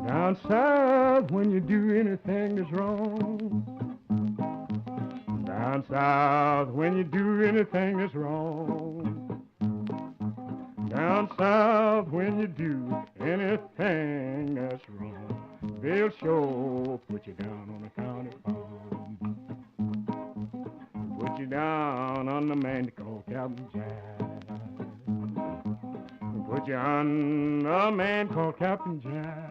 Down south, when you do anything that's wrong. Down south, when you do anything that's wrong. Down south, when you do anything that's wrong, they'll sure put you down on the county farm. Put you down on the man called Captain Jack. Put you on a man called Captain Jack.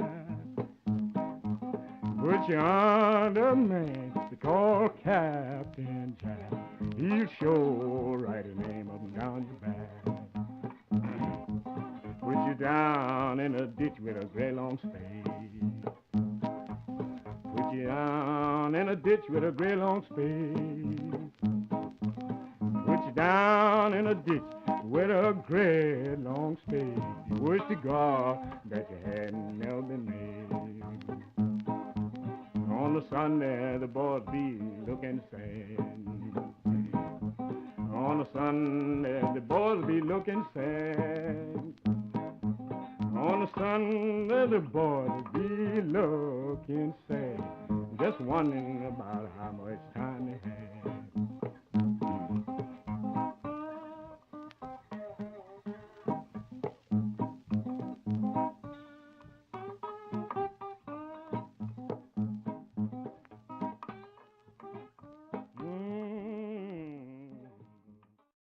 Put you on a man called Captain Jack. He'll sure write a name up and down your back. Put you down in a ditch with a great long spade. Put you down in a ditch with a great long spade. Put you down in a ditch with a great long spade. You wish to God that you hadn't never been made. On the Sunday, the boys be looking sad. On the Sunday, the boys be looking sad. On the Sunday, the boys be looking sad. Just wondering